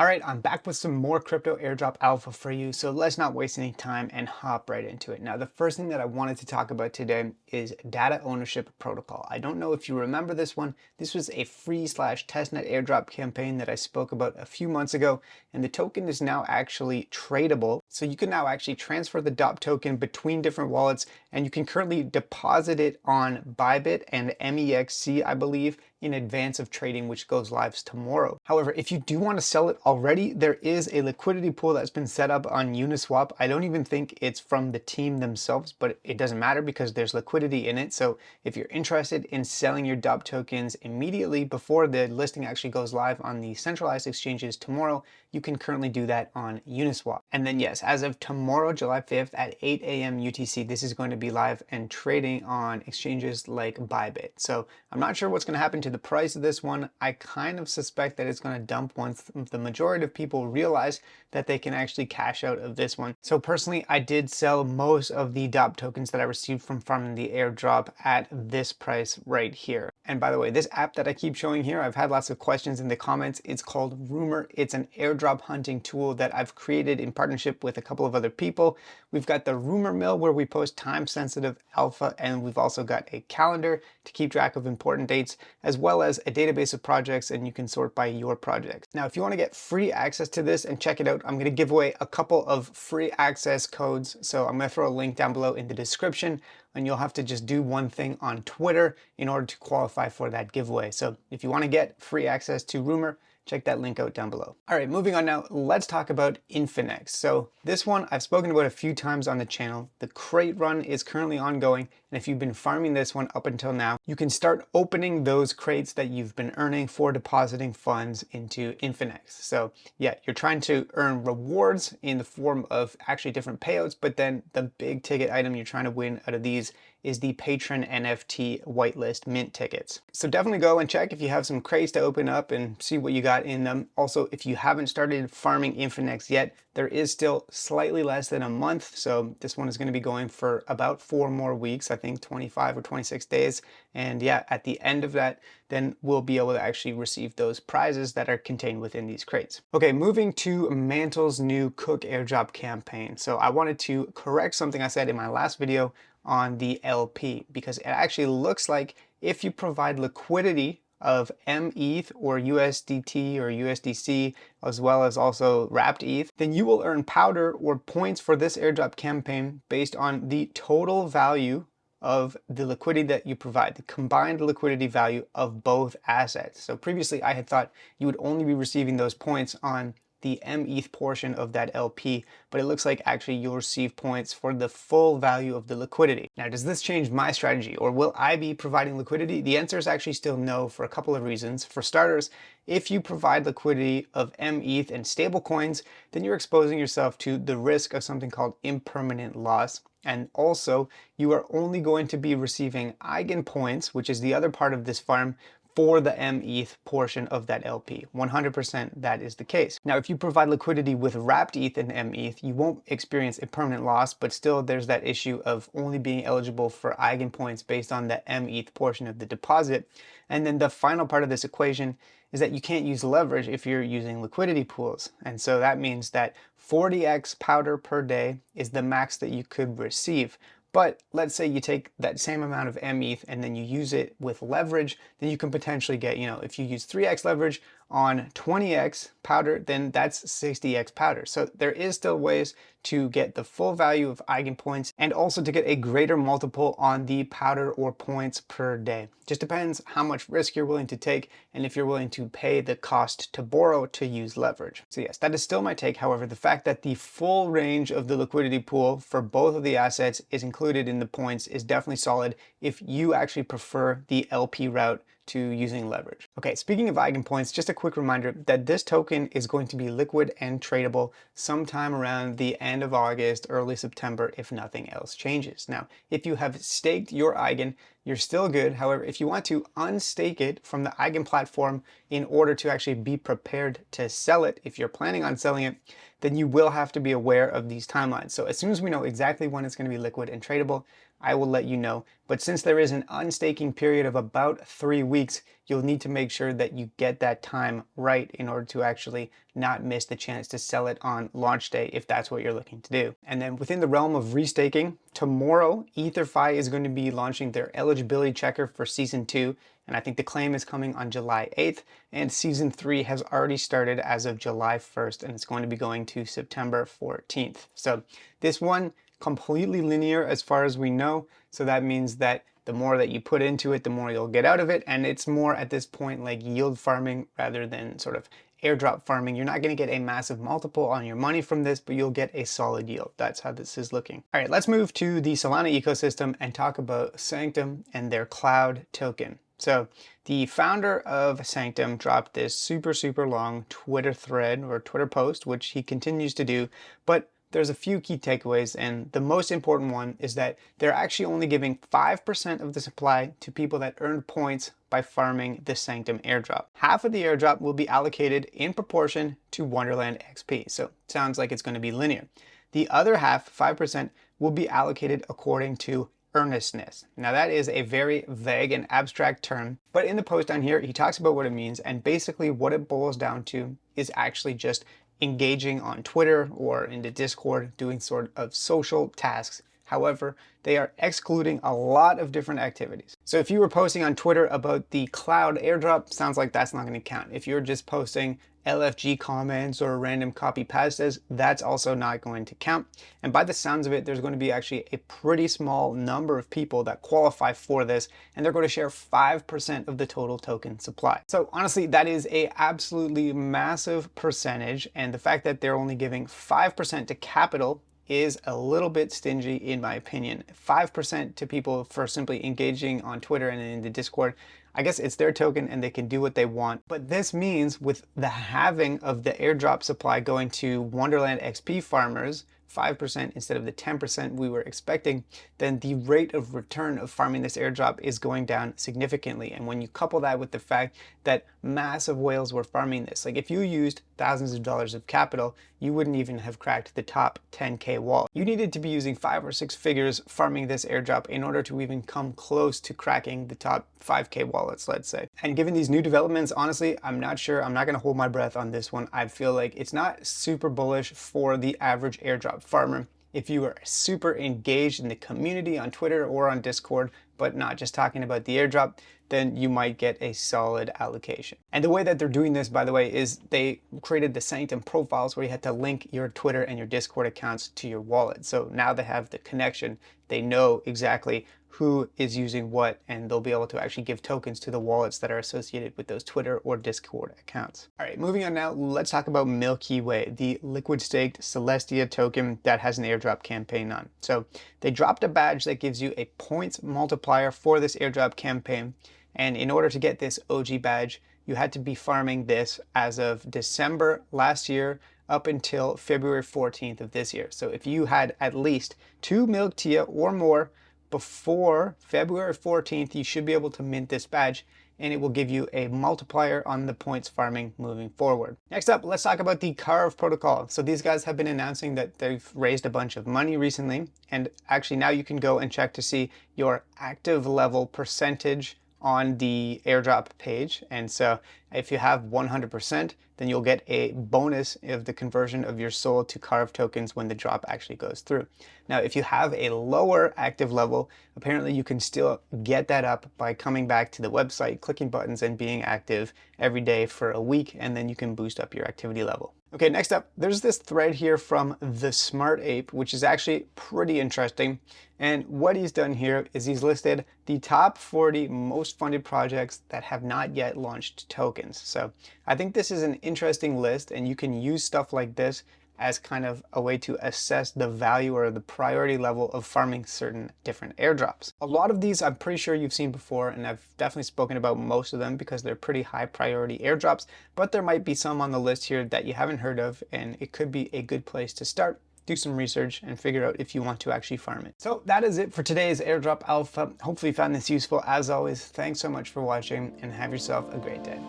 All right, I'm back with some more crypto airdrop alpha for you. So let's not waste any time and hop right into it. Now, the first thing that I wanted to talk about today is data ownership protocol. I don't know if you remember this one. This was a free/testnet airdrop campaign that I spoke about a few months ago, and the token is now actually tradable. So you can now actually transfer the DOP token between different wallets, and you can currently deposit it on Bybit and MEXC, I believe, in advance of trading, which goes live tomorrow. However, if you do want to sell it already, there is a liquidity pool that's been set up on Uniswap. I don't even think it's from the team themselves, but it doesn't matter because there's liquidity in it. So if you're interested in selling your DOP tokens immediately before the listing actually goes live on the centralized exchanges tomorrow, you can currently do that on Uniswap. And then yes, as of tomorrow, July 5th at 8 a.m. UTC, this is going to be live and trading on exchanges like Bybit. So I'm not sure what's going to happen to the price of this one. I kind of suspect that it's going to dump once the majority of people realize that they can actually cash out of this one. So personally, I did sell most of the DOP tokens that I received from farming the airdrop at this price right here. And by the way, this app that I keep showing here, I've had lots of questions in the comments. It's called Rumor. It's an airdrop hunting tool that I've created in partnership with a couple of other people. We've got the Rumor Mill where we post time-sensitive alpha, and we've also got a calendar to keep track of important dates, as well as a database of projects, and you can sort by your projects. Now, if you want to get free access to this and check it out, I'm going to give away a couple of free access codes. So I'm going to throw a link down below in the description, and you'll have to just do one thing on Twitter in order to qualify for that giveaway. So if you want to get free access to Rumor, check that link out down below. All right, moving on now, let's talk about INFINEX. So this one I've spoken about a few times on the channel. The crate run is currently ongoing, and if you've been farming this one up until now, you can start opening those crates that you've been earning for depositing funds into INFINEX. So yeah, you're trying to earn rewards in the form of actually different payouts, but then the big ticket item you're trying to win out of these is the patron NFT whitelist mint tickets. So definitely go and check if you have some crates to open up and see what you got in them. Also, if you haven't started farming INFINEX yet, there is still slightly less than a month. So this one is going to be going for about 4 more weeks, I think 25 or 26 days. And yeah, at the end of that, then we'll be able to actually receive those prizes that are contained within these crates. Okay, moving to Mantle's new Cook airdrop campaign. So I wanted to correct something I said in my last video on the LP, because it actually looks like if you provide liquidity of METH or USDT or USDC, as well as also wrapped ETH, then you will earn powder or points for this airdrop campaign based on the total value of the liquidity that you provide, the combined liquidity value of both assets. So previously I had thought you would only be receiving those points on the METH portion of that LP, but it looks like actually you'll receive points for the full value of the liquidity. Now, does this change my strategy, or will I be providing liquidity? The answer is actually still no, for a couple of reasons. For starters, if you provide liquidity of METH and stable coins, then you're exposing yourself to the risk of something called impermanent loss. And also, you are only going to be receiving eigen points, which is the other part of this farm, for the METH portion of that LP. 100% that is the case. Now, if you provide liquidity with wrapped ETH and METH, you won't experience a permanent loss, but still there's that issue of only being eligible for eigen points based on the METH portion of the deposit. And then the final part of this equation is that you can't use leverage if you're using liquidity pools. And so that means that 40x powder per day is the max that you could receive. But let's say you take that same amount of METH and then you use it with leverage, then you can potentially get, if you use 3x leverage on 20x powder, then that's 60x powder. So there is still ways to get the full value of eigen points and also to get a greater multiple on the powder or points per day. Just depends how much risk you're willing to take and if you're willing to pay the cost to borrow to use leverage. So yes, that is still my take. However, the fact that the full range of the liquidity pool for both of the assets is included in the points is definitely solid if you actually prefer the LP route to using leverage. Okay, speaking of eigen points, just a quick reminder that this token is going to be liquid and tradable sometime around the end of August, early September, if nothing else changes. Now, if you have staked your eigen, you're still good. However, if you want to unstake it from the eigen platform in order to actually be prepared to sell it, if you're planning on selling it, then you will have to be aware of these timelines. So as soon as we know exactly when it's going to be liquid and tradable, I will let you know. But since there is an unstaking period of about 3 weeks, you'll need to make sure that you get that time right in order to actually not miss the chance to sell it on launch day if that's what you're looking to do. And then within the realm of restaking, tomorrow EtherFi is going to be launching their eligibility checker for season 2, and I think the claim is coming on July 8th, and season 3 has already started as of July 1st, and it's going to be going to September 14th. So this one completely linear as far as we know, so that means that the more that you put into it, the more you'll get out of it, and it's more at this point like yield farming rather than sort of airdrop farming. You're not going to get a massive multiple on your money from this, but you'll get a solid yield. That's how this is looking. All right, let's move to the Solana ecosystem and talk about Sanctum and their cloud token. So the founder of Sanctum dropped this super long Twitter thread or Twitter post, which he continues to do, but there's a few key takeaways, and the most important one is that they're actually only giving 5% of the supply to people that earned points by farming the Sanctum airdrop. Half of the airdrop will be allocated in proportion to Wonderland XP, so it sounds like it's going to be linear. The other half, 5%, will be allocated according to earnestness. Now that is a very vague and abstract term, but in the post down here, he talks about what it means, and basically what it boils down to is actually just engaging on Twitter or in the Discord, doing sort of social tasks. However, they are excluding a lot of different activities. So if you were posting on Twitter about the cloud airdrop, sounds like that's not going to count. If you're just posting LFG comments or random copy pastas, that's also not going to count. And by the sounds of it, there's going to be actually a pretty small number of people that qualify for this, and they're going to share 5% of the total token supply. So honestly, that is a absolutely massive percentage, and the fact that they're only giving 5% to capital is a little bit stingy in my opinion. 5% to people for simply engaging on Twitter and in the Discord. I guess it's their token and they can do what they want. But this means with the halving of the airdrop supply going to Wonderland XP farmers, 5% instead of the 10% we were expecting, then the rate of return of farming this airdrop is going down significantly. And when you couple that with the fact that massive whales were farming this, like if you used thousands of dollars of capital, you wouldn't even have cracked the top 10K wall. You needed to be using 5 or 6 figures farming this airdrop in order to even come close to cracking the top 5K wallets, let's say. And given these new developments, honestly, I'm not sure. I'm not going to hold my breath on this one. I feel like it's not super bullish for the average airdrop farmer. If you are super engaged in the community on Twitter or on Discord, but not just talking about the airdrop, then you might get a solid allocation. And the way that they're doing this, by the way, is they created the Sanctum profiles where you had to link your Twitter and your Discord accounts to your wallet. So now they have the connection. They know exactly who is using what, and they'll be able to actually give tokens to the wallets that are associated with those Twitter or Discord accounts. All right, moving on now, let's talk about Milky Way, the liquid staked Celestia token that has an airdrop campaign on. So they dropped a badge that gives you a points multiplier for this airdrop campaign. And in order to get this OG badge, you had to be farming this as of December last year up until February 14th of this year. So if you had at least 2 milk tia or more before February 14th, you should be able to mint this badge, and it will give you a multiplier on the points farming moving forward. Next up, let's talk about the Cove protocol. So these guys have been announcing that they've raised a bunch of money recently, and actually now you can go and check to see your active level percentage on the airdrop page. And so if you have 100%, then you'll get a bonus of the conversion of your SOL to Cove tokens when the drop actually goes through. Now, if you have a lower active level, apparently you can still get that up by coming back to the website, clicking buttons, and being active every day for a week, and then you can boost up your activity level. Okay, next up, there's this thread here from the Smart Ape, which is actually pretty interesting. And what he's done here is he's listed the top 40 most funded projects that have not yet launched tokens. So I think this is an interesting list, and you can use stuff like this as kind of a way to assess the value or the priority level of farming certain different airdrops. A lot of these I'm pretty sure you've seen before, and I've definitely spoken about most of them because they're pretty high priority airdrops, but there might be some on the list here that you haven't heard of, and it could be a good place to start. Do some research and figure out if you want to actually farm it. So that is it for today's airdrop alpha. Hopefully you found this useful. As always, thanks so much for watching, and have yourself a great day.